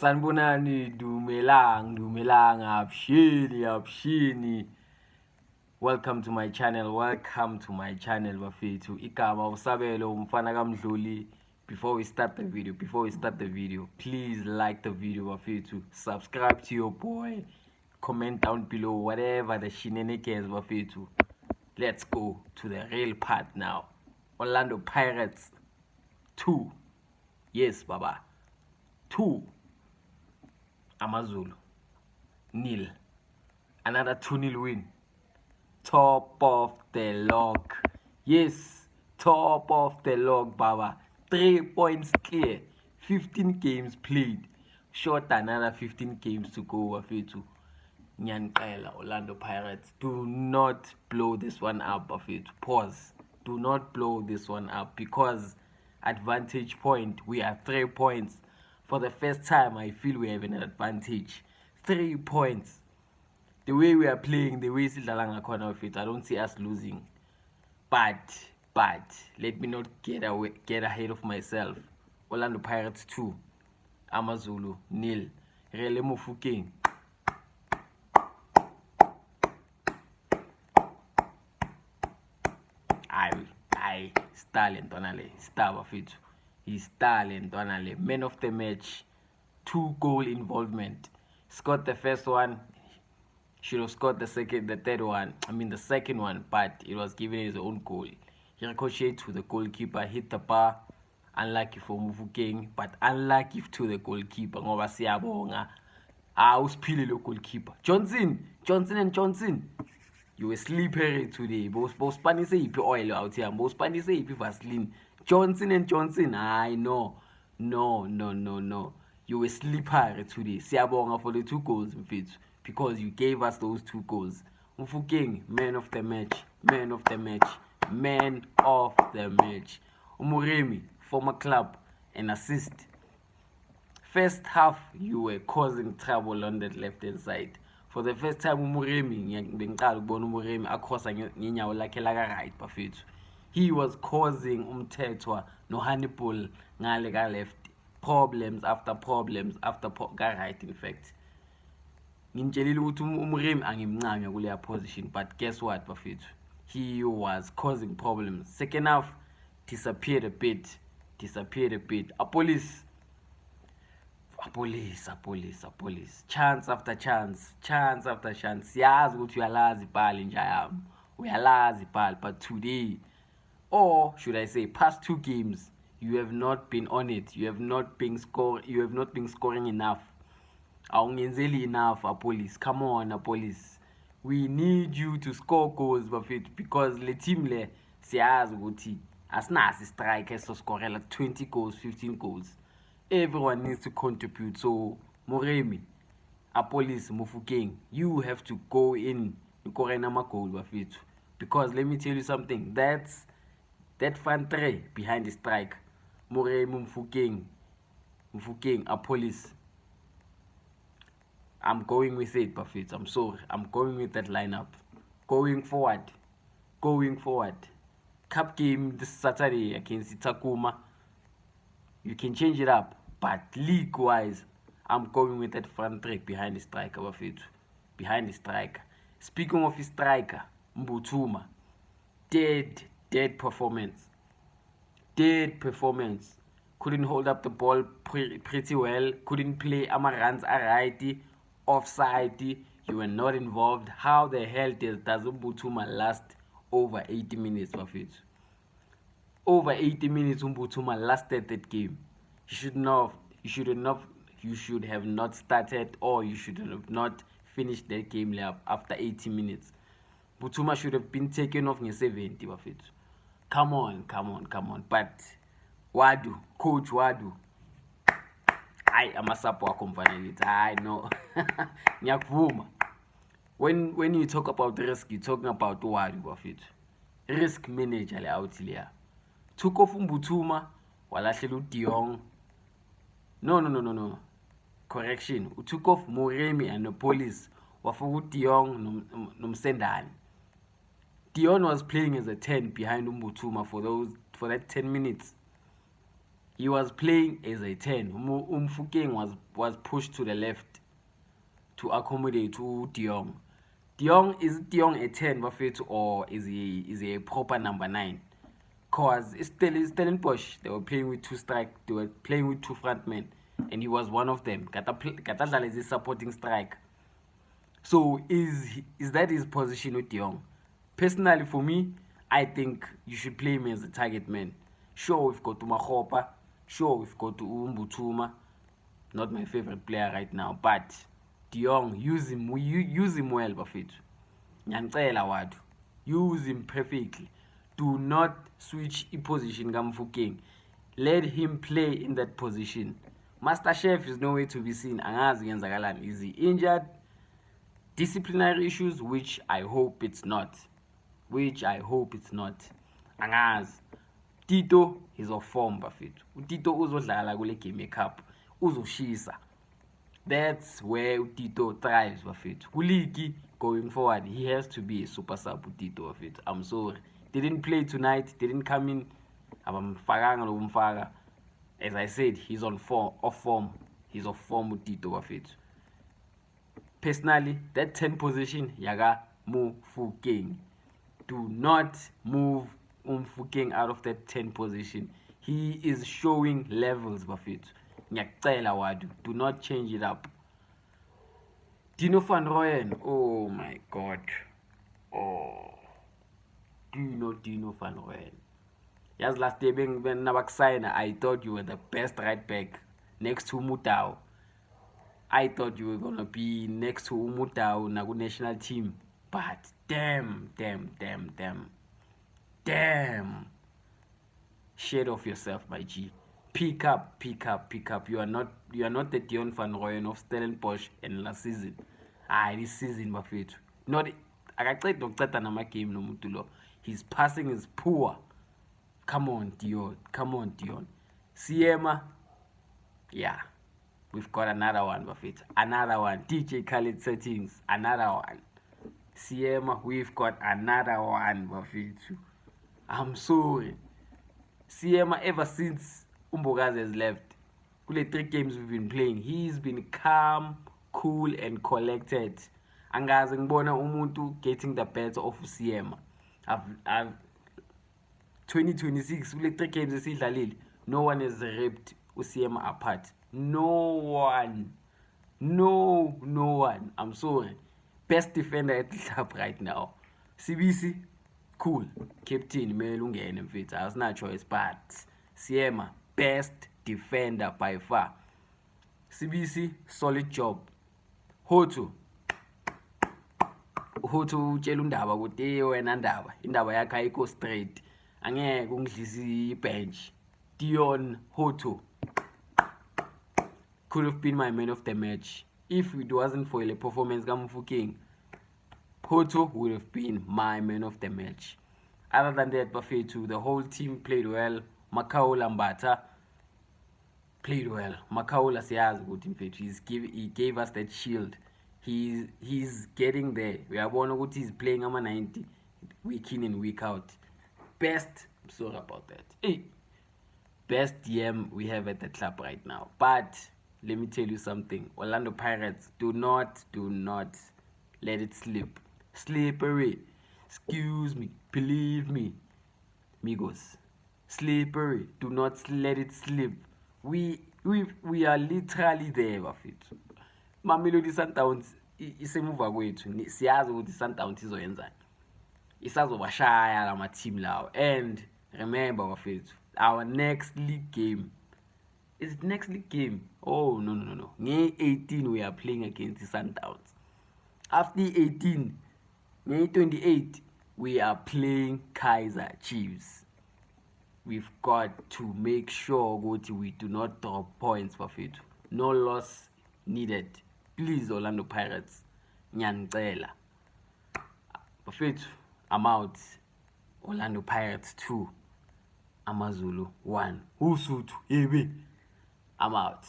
Sanibonani, dumelang, abshini. Welcome to my channel, bafethu. Igama usabelo umfana kaMdluli. Before we start the video, please like the video, bafethu. Subscribe to your boy. Comment down below whatever the shenanigans, bafethu. Let's go to the real part now. Orlando Pirates 2. Yes, baba. 2. Amazulu 0. Another 2-0 win. Top of the log. Yes, top of the log, baba. 3 points clear. 15 games played. Short another 15 games to go, bafethu. Nyankela, Orlando Pirates. Do not blow this one up, bafethu. Pause. Do not blow this one up because advantage point, we are 3 points. For the first time, I feel we have an advantage. 3 points. The way we are playing, the way Sidlalanga corner of it, I don't see us losing. But let me not get ahead of myself. Orlando Pirates 2, Amazulu 0. Rele Mofokeng. I Stalin Tonale, star bafethu. He's Stalin Tonale, man of the match. 2 goal involvement. Scored the first one. Should have scored the second one, but it was given his own goal. He ricocheted to the goalkeeper, hit the bar. Unlucky for Mofokeng, but unlucky to the goalkeeper. Ngoba siyabonga. Usiphile lo goalkeeper. Johnson. You were slippery today. Both Spanish say oil out here. Both Spanish say Vaseline. Johnson. I know. No. You were slippery today. Siyabonga for the 2 goals, because you gave us those 2 goals. Mofokeng, man of the match. Umuremi, former club, an assist. First half, you were causing trouble on that left-hand side. For the first time, Umuremi across right, bafethu. He was causing umthethwa no Hannibal ngale left. Problems after right, in fact. Ngimtshelile ukuthi Umuremi angimncame kuleya position, but guess what, bafethu? He was causing problems. Second half disappeared a bit. Police. Chance after chance. Siyazi ukuthi uyalazi ibhali njayami. Uyalazi ibhali, but today, or should I say past 2 games, you have not been on it. You have not been scoring enough. Awungenzeli enough, Police. Come on, Police. We need you to score goals, bafethu, because le team le siyazi ukuthi asinasi striker so scorela 20 goals, 15 goals. Everyone needs to contribute. So Moremi, Police, Mofokeng, you have to go in korena goal, bafethu, because let me tell you something. That fan 3 behind the strike. Moremi, Mofokeng, Police. I'm going with it, bafethu. I'm sorry. I'm going with that lineup. Going forward. Cup game this Saturday against Takuma. You can change it up, but league-wise, I'm going with that front 3 behind the striker, bafethu. Behind the striker. Speaking of his striker, Mbuthuma. Dead performance. Couldn't hold up the ball pretty well. Couldn't play. Runs alright. Offside. You were not involved. How the hell does Mbuthuma last over 80 minutes, bafethu? Over 80 minutes Mbuthuma lasted that game. You should have not started, or you should have not finished that game after 80 minutes. Mbuthuma should have been taken off in 70, bafethu. Come on. But Coach Wadu. Amasapo akho mfanele. I know. Ngiyakuvuma. When you talk about risk, you're talking about Wadu, bafethu. Risk manager le out here. Took off Mbuthuma, walahlela uDiong. No. Correction. Took off Moremi and the Police. Wafaka uDiong nomsendane. Dion was playing as a 10 behind Mbuthuma for that 10 minutes. He was playing as a 10. Mofokeng was pushed to the left to accommodate to De Jong. Is De Jong a 10 bafethu, or is he a proper number 9? Cause Stellenbosch, they were playing with they were playing with 2 frontmen, and he was one of them. Katadlala is a supporting strike. So is that his position with De Jong? Personally, for me, I think you should play him as a target man. Sure, we've got Makgopa. Sure, we've got Mbuthuma. Not my favorite player right now, but De Jong, use him well, bafethu. Nyancela wadu. Use him perfectly. Do not switch position kaMofokeng. Let him play in that position. Master Chef is nowhere to be seen. Angazi yenzakalani. Is he injured? Disciplinary issues, which I hope it's not. Angazi. Tito is of form, bafethu. Tito uzodlala kule game cup. Uzoshisa. That's where Tito thrives, bafethu. Kuligi going forward, he has to be a super sub with Tito, bafethu. I'm sorry. Didn't play tonight, didn't come in. As I said, he's off form. He's off form with Tito, bafethu. Personally, that 10 position, yaga Mofokeng. Do not move Mofokeng out of that 10 position. He is showing levels, bafethu. Ngiyacela wadu. Do not change it up. Dino van Rooyen. Oh my God. Oh. Dino van Rooyen. Yes, last day when Nabaksina, I thought you were the best right back next to Mutau. I thought you were gonna be next to Mutau Nagu national team. But damn. Shade of yourself, my G. Pick up. You are not the Dion van Rooyen of Stellenbosch and last season. This season, bafethu. Not akaqeda ukuceda namagame nomuntu lo. His passing is poor. Come on, Dion. Siema. Yeah. We've got another one, bafethu. Another one. DJ Khaled settings. Another one. Siema, we've got another one, bafethu. I'm sorry. Siema, ever since Umbogazi has left, kule 3 games we've been playing, he's been calm, cool and collected. Angazi ngibona umuntu getting the better of Siema. I've 2026 kule 3 games esidlalile, no one has ripped Siema apart. No one. I'm sorry. Best defender at the club right now. CBC, cool. Captain, Melungene, mfethu. That's not choice, but Siema, best defender by far. CBC, solid job. Hotu utshela undaba ukuthi wena indaba yakhe ayikho straight. Angeke ungidlisi ibench. Dion Hotu could have been my man of the match. If it wasn't for the performance kaMofokeng, Hotu would have been my man of the match. Other than that, bafethu, the whole team played well. Makaula Mbatha played well. Makaula siyazi ukuthi mfethu, he gave us that shield. He's getting there. We are going to he's playing ama 90 week in and week out. I'm sorry about that. Hey, best DM we have at the club right now. But let me tell you something. Orlando Pirates, do not let it slip. Slippery. Excuse me. Believe me. Amigos. Slippery. Do not let it slip. We are literally there, bafethu. Mamelodi Sundowns isemuva kwethu. Siyazi ukuthi Sundowns izoyenza. Isazobashaya lama team lawo. And remember, bafethu, our next league game. Is it next league game? Oh, no. May 18 we are playing against the Sundowns. After 18, May 28 we are playing Kaizer Chiefs. We've got to make sure we do not drop points, bafethu. No loss needed. Please, Orlando Pirates. Nyancela. Bafethu, I'm out. Orlando Pirates 2. AmaZulu 1. Usuthu, I'm out.